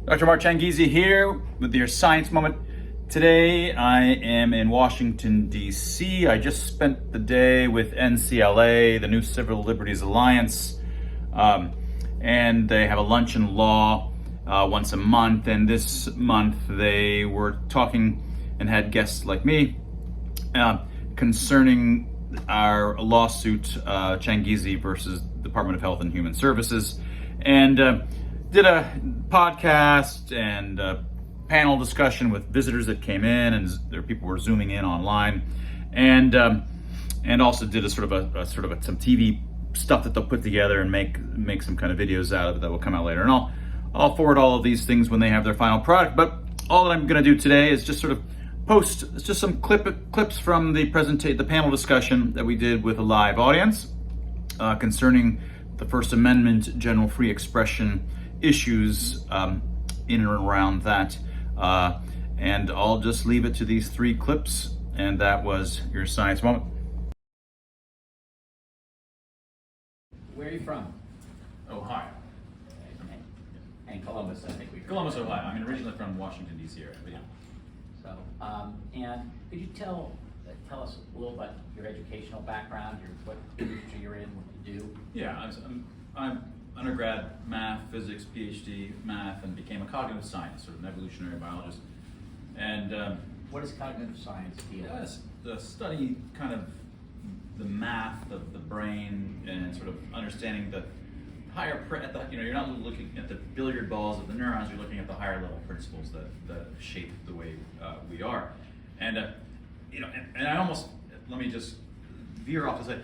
Dr. Mark Changizi here with your Science Moment. Today I am in Washington, D.C. I just spent the day with NCLA, the New Civil Liberties Alliance, and they have a luncheon law once a month. And this month they were talking and had guests like me concerning our lawsuit, Changizi versus Department of Health and Human Services. And did a podcast and a panel discussion with visitors that came in, and there people were zooming in online, and also did a sort of some TV stuff that they'll put together and make some kind of videos out of it that will come out later. And I'll forward all of these things when they have their final product. But all that I'm going to do today is just sort of post just some clips from the panel discussion that we did with a live audience concerning the First Amendment, general free expression issues in and around that. And I'll just leave it to these 3 clips, and that was your Science Moment. Where are you from? Ohio. And Columbus, I think Columbus, Ohio. I'm originally from Washington, D.C. area. But yeah. So, and could you tell us a little about your educational background, what industry you're in, what you do? Yeah, I'm undergrad math, physics, PhD math, and became a cognitive scientist, sort of an evolutionary biologist. And what does cognitive science deal with? The study kind of the math of the brain and sort of understanding the higher, you're not looking at the billiard balls of the neurons, you're looking at the higher level principles that shape the way we are. And and I almost, let me just veer off to say,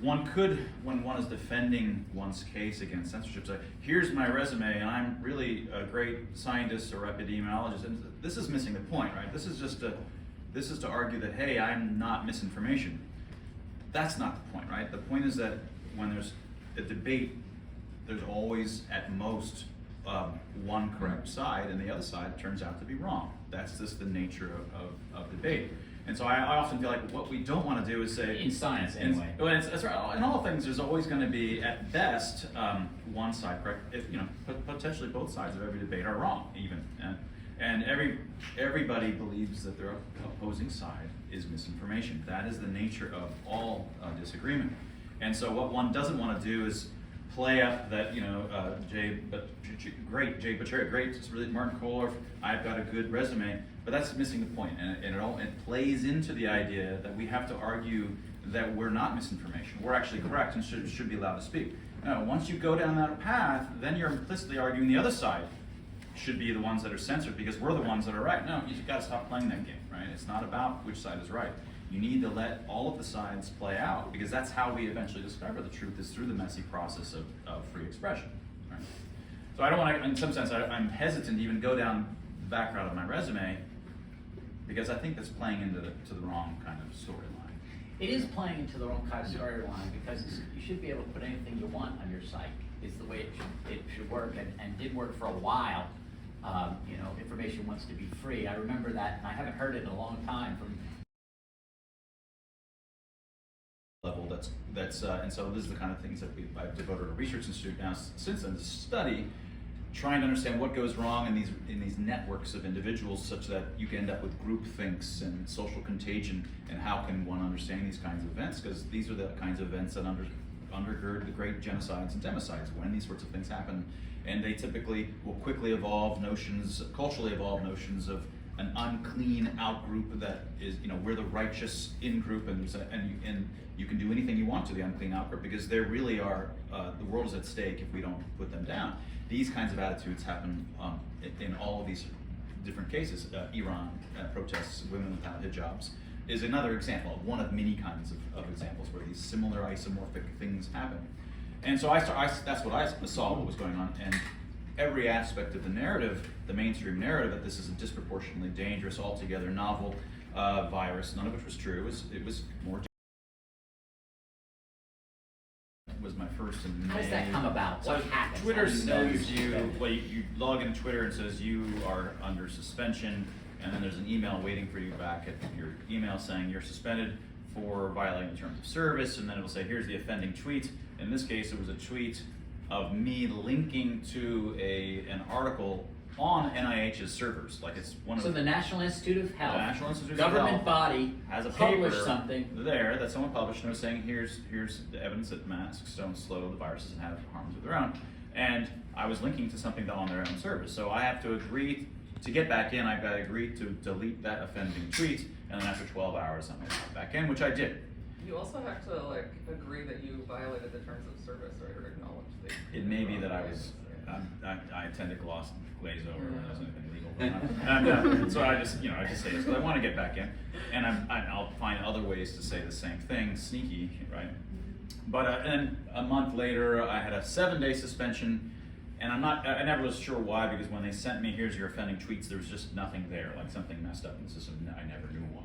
one could, when one is defending one's case against censorship, say, here's my resume and I'm really a great scientist or epidemiologist, and this is missing the point, right? This is to argue that, hey, I'm not misinformation. That's not the point, right? The point is that when there's a debate, there's always at most one correct side, and the other side turns out to be wrong. That's just the nature of debate. And so I often feel like what we don't want to do is say, in science anyway. That's right. In all things, there's always going to be at best one side correct. Potentially both sides of every debate are wrong, even. And everybody believes that their opposing side is misinformation. That is the nature of all disagreement. And so what one doesn't want to do is play up that, Jay Butcher, great, it's really Martin Kohler, I've got a good resume, but that's missing the point. And it plays into the idea that we have to argue that we're not misinformation. We're actually correct and should be allowed to speak. Now, once you go down that path, then you're implicitly arguing the other side should be the ones that are censored because we're the ones that are right. No, you've got to stop playing that game, right? It's not about which side is right. You need to let all of the sides play out because that's how we eventually discover the truth, is through the messy process of free expression. Right? So I don't want to, in some sense, I'm hesitant to even go down the background of my resume because I think that's playing into the wrong kind of storyline. It is playing into the wrong kind of storyline because you should be able to put anything you want on your site. It's the way it should work and did work for a while. Information wants to be free. I remember that, and I haven't heard it in a long time from level and so this is the kind of things that I've devoted a research institute now since then to study, trying to understand what goes wrong in these networks of individuals such that you can end up with groupthinks and social contagion, and how can one understand these kinds of events, because these are the kinds of events that undergird the great genocides and democides when these sorts of things happen, and they typically will quickly culturally evolve notions of an unclean out group that is, we're the righteous in group, and you can do anything you want to the unclean out group because they really are, the world is at stake if we don't put them down. These kinds of attitudes happen in all of these different cases. Iran protests, women without hijabs, is another example of one of many kinds of examples where these similar isomorphic things happen. And so that's what I saw what was going on, and every aspect of the narrative, the mainstream narrative, that this is a disproportionately dangerous, altogether novel virus, none of which was true. It was more. Was my first in May. How does that come about? So what happens? Twitter knows you. Well, you log into Twitter and says you are under suspension, and then there's an email waiting for you back at your email saying you're suspended for violating the terms of service, and then it'll say here's the offending tweet. In this case, it was a tweet of me linking to an article on NIH's servers. Like it's one of So the National Institute of Health, National Institute of government Health body, has a published paper something. there that someone published and was saying here's the evidence that masks don't slow the viruses and have harms of their own. And I was linking to something on their own service. So I have to agree to get back in. I've got to agree to delete that offending tweet, and then after 12 hours I'm allowed back in, which I did. You also have to like agree that you violated the terms of service, right, or acknowledge that. It may be that I was. I tend to glaze over when there's anything legal going on. So I just say this, but I want to get back in, and I'll find other ways to say the same thing, sneaky, right? But and a month later, I had a 7-day suspension, and I never was sure why, because when they sent me, here's your offending tweets, there was just nothing there, like something messed up in the system, I never knew why.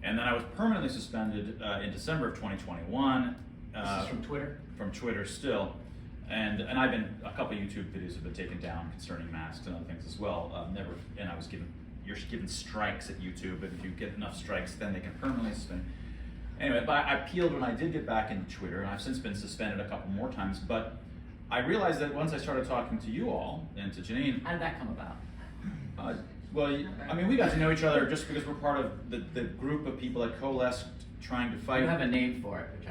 And then I was permanently suspended in December of 2021. This is from Twitter? From Twitter still. And I've been, a couple of YouTube videos have been taken down concerning masks and other things as well. And I was you're given strikes at YouTube, and if you get enough strikes, then they can permanently suspend. Anyway, but I appealed when I did get back into Twitter, and I've since been suspended a couple more times, but I realized that once I started talking to you all, and to Janine. How did that come about? I mean, we got to know each other just because we're part of the group of people that coalesced trying to fight. You have a name for it, which I